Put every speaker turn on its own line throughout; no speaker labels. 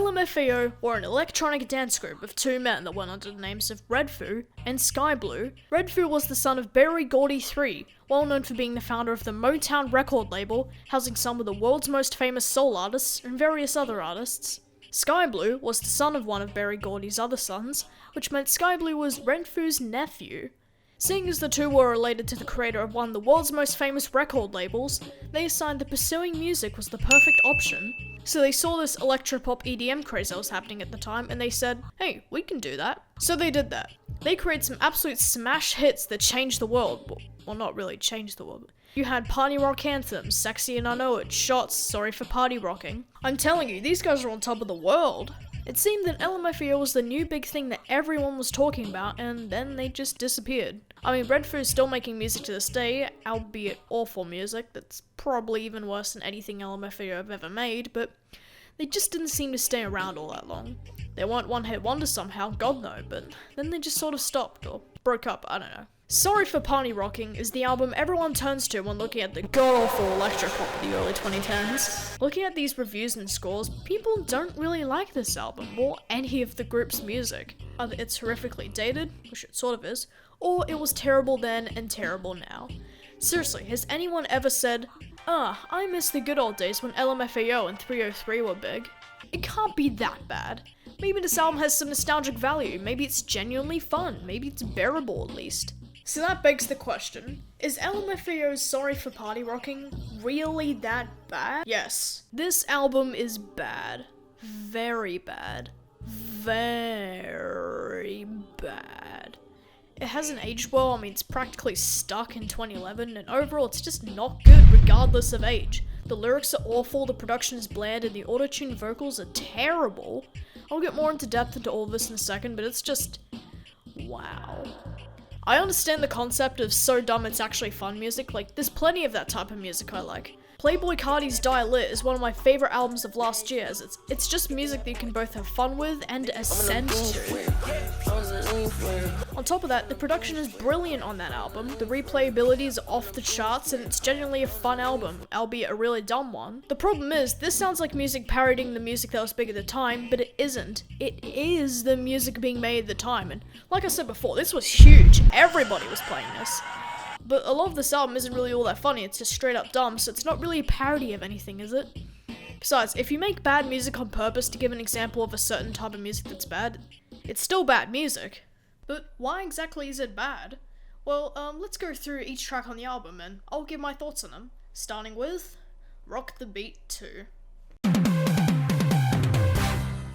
LMFAO were an electronic dance group of two men that went under the names of Redfoo and Skyblue. Redfoo was the son of Berry Gordy III, well known for being the founder of the Motown record label, housing some of the world's most famous soul artists and various other artists. Skyblue was the son of one of Berry Gordy's other sons, which meant Skyblue was Redfoo's nephew. Seeing as the two were related to the creator of one of the world's most famous record labels, they assigned that pursuing music was the perfect option. So they saw this electropop EDM craze that was happening at the time, and they said, hey, we can do that. So they did that. They created some absolute smash hits that changed the world. Well, not really changed the world. You had party rock anthems, Sexy and I Know It, Shots, Sorry for Party Rocking. I'm telling you, these guys are on top of the world. It seemed that LMFAO was the new big thing that everyone was talking about, and then they just disappeared. I mean, Redfoo is still making music to this day, albeit awful music, that's probably even worse than anything LMFAO have ever made, but they just didn't seem to stay around all that long. They weren't one-hit wonders somehow, God no, but then they just sort of stopped, or broke up, I don't know. Sorry for Party Rocking is the album everyone turns to when looking at the god-awful electropop of the early 2010s. Looking at these reviews and scores, people don't really like this album, or any of the group's music. Either it's horrifically dated, which it sort of is, or it was terrible then and terrible now. Seriously, has anyone ever said, I miss the good old days when LMFAO and 303 were big? It can't be that bad. Maybe this album has some nostalgic value, maybe it's genuinely fun, maybe it's bearable at least. So that begs the question, is LMFAO's Sorry for Party Rocking really that bad? Yes. This album is bad. Very bad. Very bad. It hasn't aged well, I mean it's practically stuck in 2011, and overall it's just not good regardless of age. The lyrics are awful, the production is bland, and the auto-tune vocals are terrible. I'll get more into depth into all of this in a second, but it's just... wow. I understand the concept of so dumb it's actually fun music, like, there's plenty of that type of music I like. Playboi Carti's Die Lit is one of my favorite albums of last year, as it's just music that you can both have fun with and ascend to. On top of that, the production is brilliant on that album, the replayability is off the charts, and it's genuinely a fun album, albeit a really dumb one. The problem is, this sounds like music parodying the music that was big at the time, but it isn't. It is the music being made at the time, and like I said before, this was huge, everybody was playing this. But a lot of this album isn't really all that funny, it's just straight up dumb, so it's not really a parody of anything, is it? Besides, if you make bad music on purpose to give an example of a certain type of music that's bad, it's still bad music. But why exactly is it bad? Well, let's go through each track on the album and I'll give my thoughts on them, starting with Rock the Beat 2.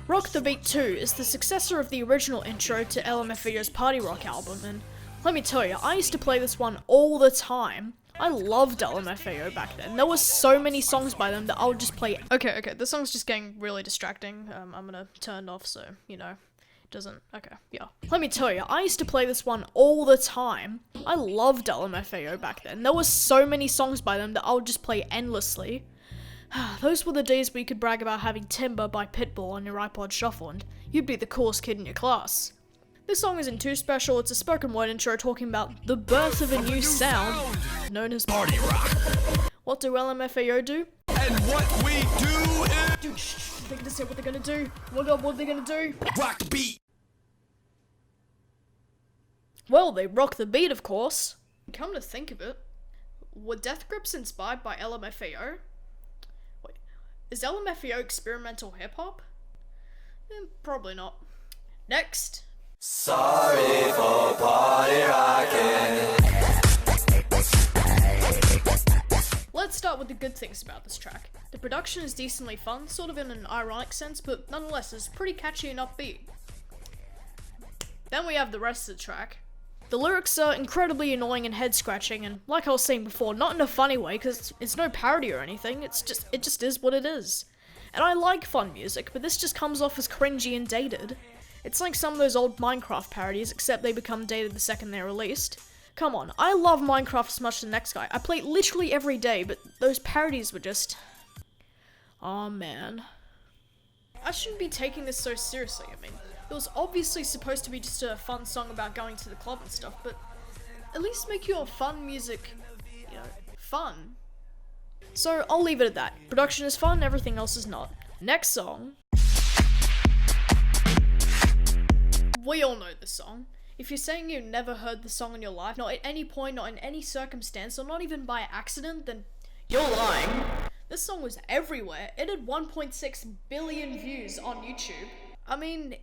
Rock the Beat 2 is the successor of the original intro to LMFAO's Party Rock album, and let me tell you, I used to play this one all the time. I loved LMFAO back then. There were so many songs by them that I would just play. Okay, this song's just getting really distracting. I'm gonna turn it off so, you know, it doesn't, okay, yeah. Let me tell you, I used to play this one all the time. I loved LMFAO back then. There were so many songs by them that I would just play endlessly. Those were the days where you could brag about having Timber by Pitbull on your iPod Shuffle and you'd be the coolest kid in your class. This song isn't too special, it's a spoken word intro talking about the birth of a new sound, known as Party Rock. What do LMFAO do?
And what we do is...
Dude, they're gonna say what they're gonna do. Oh my god, what are they gonna do?
Rock the beat!
Well, they rock the beat, of course. Come to think of it, were Death Grips inspired by LMFAO? Wait, is LMFAO experimental hip-hop? Probably not. Next.
Sorry for party rocking.
Let's start with the good things about this track. The production is decently fun, sort of in an ironic sense, but nonetheless it's pretty catchy and upbeat. Then we have the rest of the track. The lyrics are incredibly annoying and head-scratching, and like I was saying before, not in a funny way, because it's no parody or anything, it just is what it is. And I like fun music, but this just comes off as cringy and dated. It's like some of those old Minecraft parodies, except they become dated the second they're released. Come on, I love Minecraft as much as the next guy. I play it literally every day, but those parodies were just... aw, man. I shouldn't be taking this so seriously, I mean, it was obviously supposed to be just a fun song about going to the club and stuff, but at least make your fun music, you know, fun. So I'll leave it at that. Production is fun, everything else is not. Next song. We all know this song. If you're saying you've never heard the song in your life, not at any point, not in any circumstance, or not even by accident, then you're lying. This song was everywhere. It had 1.6 billion views on YouTube. I mean,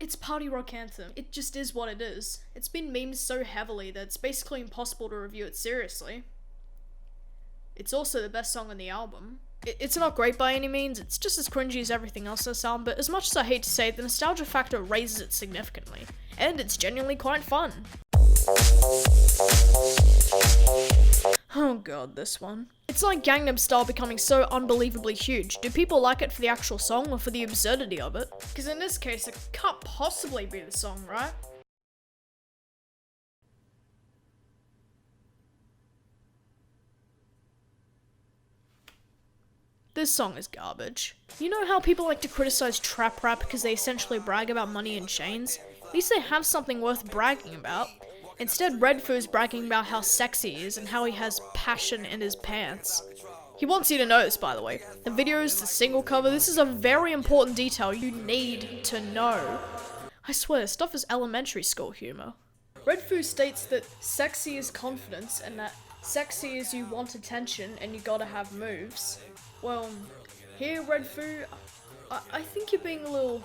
it's party rock anthem. It just is what it is. It's been memed so heavily that it's basically impossible to review it seriously. It's also the best song on the album. It's not great by any means, it's just as cringy as everything else on this album, but as much as I hate to say it, the nostalgia factor raises it significantly. And it's genuinely quite fun. Oh god, this one. It's like Gangnam Style becoming so unbelievably huge. Do people like it for the actual song or for the absurdity of it? Because in this case, it can't possibly be the song, right? This song is garbage. You know how people like to criticize trap rap because they essentially brag about money and chains? At least they have something worth bragging about. Instead, Redfoo is bragging about how sexy he is and how he has passion in his pants. He wants you to know this, by the way. The videos, the single cover, this is a very important detail you need to know. I swear, stuff is elementary school humor. Redfoo states that sexy is confidence and that sexy is you want attention and you gotta have moves. Well, here, Redfoo, I think you're being a little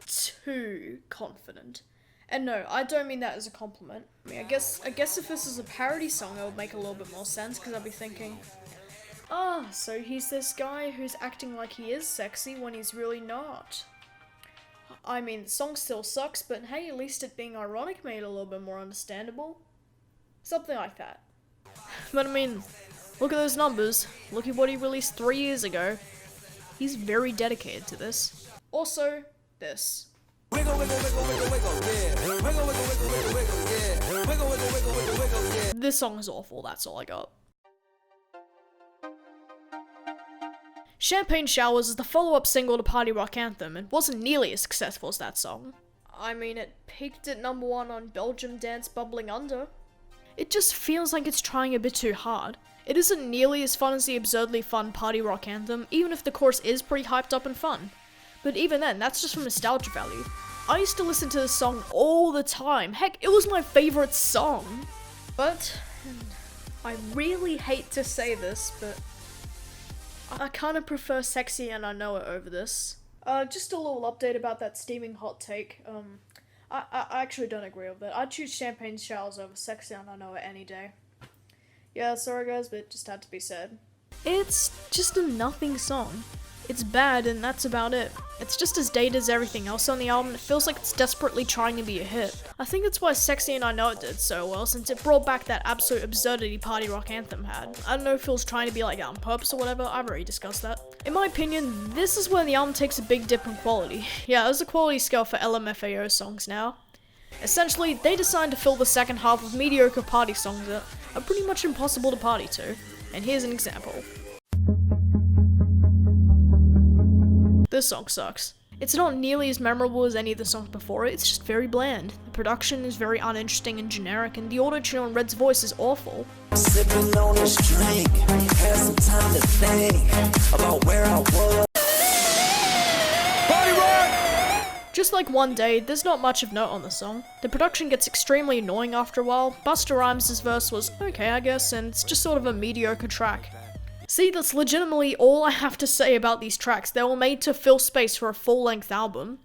too confident. And no, I don't mean that as a compliment. I mean, I guess if this is a parody song, it would make a little bit more sense, because I'd be thinking, so he's this guy who's acting like he is sexy when he's really not. I mean, the song still sucks, but hey, at least it being ironic made it a little bit more understandable. Something like that. But I mean, look at those numbers. Look at what he released 3 years ago. He's very dedicated to this. Also, this. This song is awful, that's all I got. Champagne Showers is the follow-up single to Party Rock Anthem and wasn't nearly as successful as that song. I mean, it peaked at #1 on Belgium Dance Bubbling Under. It just feels like it's trying a bit too hard. It isn't nearly as fun as the absurdly fun Party Rock Anthem, even if the chorus is pretty hyped up and fun. But even then, that's just from nostalgia value. I used to listen to this song all the time. Heck, it was my favorite song. But, I really hate to say this, but I kind of prefer Sexy and I Know It over this. Just a little update about that steaming hot take. I actually don't agree with it. I'd choose Champagne Showers over Sexy and I Know It any day. Yeah, sorry guys, but it just had to be said. It's just a nothing song. It's bad, and that's about it. It's just as dated as everything else on the album. It feels like it's desperately trying to be a hit. I think that's why Sexy and I Know It did so well, since it brought back that absolute absurdity Party Rock Anthem had. I don't know if it was trying to be like that on purpose or whatever, I've already discussed that. In my opinion, this is where the album takes a big dip in quality. Yeah, there's a quality scale for LMFAO songs now. Essentially, they decided to fill the second half with mediocre party songs that are pretty much impossible to party to. And here's an example. This song sucks. It's not nearly as memorable as any of the songs before it, it's just very bland. The production is very uninteresting and generic, and the auto-tune on Red's voice is awful.
Sipping on this drink, had some time to think about where I was.
Just like One Day, there's not much of note on the song. The production gets extremely annoying after a while. Busta Rhymes' verse was okay, I guess, and it's just sort of a mediocre track. See, that's legitimately all I have to say about these tracks. They were made to fill space for a full-length album.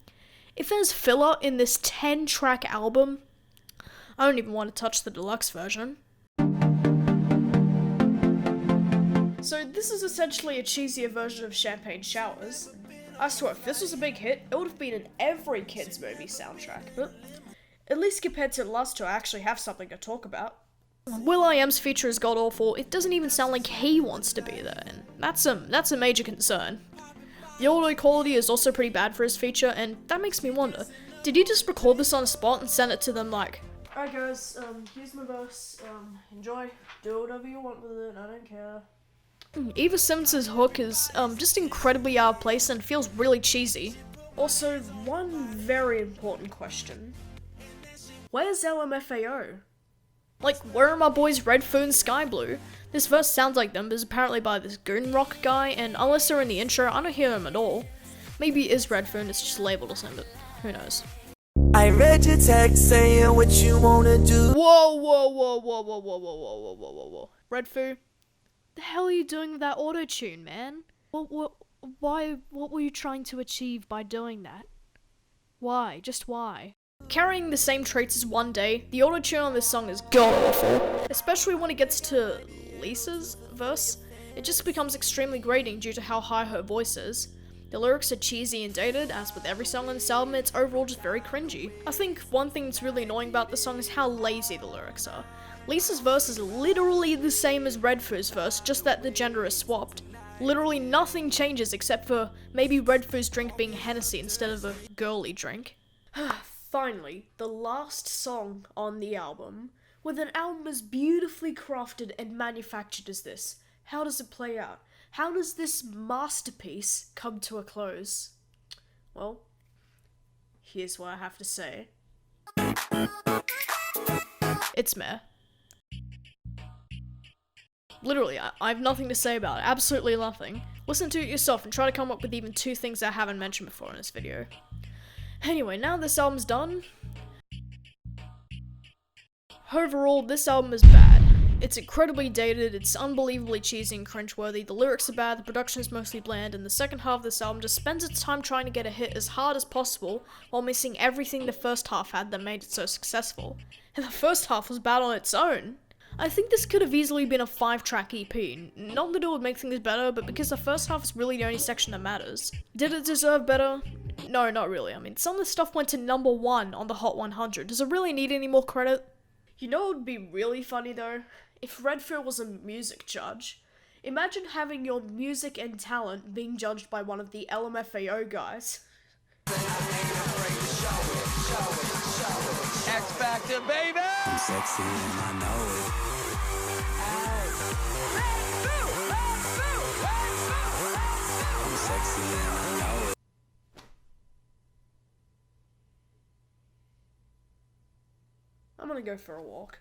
If there's filler in this 10-track album, I don't even want to touch the deluxe version. So this is essentially a cheesier version of Champagne Showers. I swear, if this was a big hit, it would have been in every kid's movie soundtrack, but at least compared to the last two, I actually have something to talk about. will.i.am's feature is god-awful. It doesn't even sound like he wants to be there, and that's a major concern. The audio quality is also pretty bad for his feature, and that makes me wonder, did he just record this on the spot and send it to them like, alright guys, here's my verse, enjoy, do whatever you want with it, I don't care. Eva Simmons' hook is just incredibly out of place and feels really cheesy. Also, one very important question. Where's LMFAO? Like, where are my boys Redfoo and Sky Blue? This verse sounds like them, but is apparently by this GoonRock guy, and unless they're in the intro, I don't hear them at all. Maybe it is Redfoo and it's just labeled or something, but who knows.
I read your text saying what you wanna do.
Whoa, whoa, whoa, whoa, whoa, whoa, whoa, whoa, whoa, whoa, whoa. Redfoo, the hell are you doing with that auto-tune, man? What were you trying to achieve by doing that? Why? Just why? Carrying the same traits as One Day, the auto-tune on this song is god-awful. Especially when it gets to Lisa's verse, it just becomes extremely grating due to how high her voice is. The lyrics are cheesy and dated, as with every song on this album, it's overall just very cringy. I think one thing that's really annoying about the song is how lazy the lyrics are. Lisa's verse is literally the same as Redfoo's verse, just that the gender is swapped. Literally nothing changes except for maybe Redfoo's drink being Hennessy instead of a girly drink. Finally, the last song on the album. With an album as beautifully crafted and manufactured as this, how does it play out? How does this masterpiece come to a close? Well, here's what I have to say. It's meh. Literally, I have nothing to say about it. Absolutely nothing. Listen to it yourself and try to come up with even 2 things I haven't mentioned before in this video. Anyway, now this album's done. Overall, this album is bad. It's incredibly dated, it's unbelievably cheesy and cringeworthy, the lyrics are bad, the production is mostly bland, and the second half of this album just spends its time trying to get a hit as hard as possible, while missing everything the first half had that made it so successful. And the first half was bad on its own. I think this could have easily been a 5-track EP, not that it would make things better, but because the first half is really the only section that matters. Did it deserve better? No, not really. I mean, some of the stuff went to #1 on the Hot 100. Does it really need any more credit? You know what would be really funny though? If Redfoo was a music judge. Imagine having your music and talent being judged by one of the LMFAO guys.
X Factor, baby!
I'm sexy and I know it. I'm sexy and I know it.
I'm gonna go for a walk.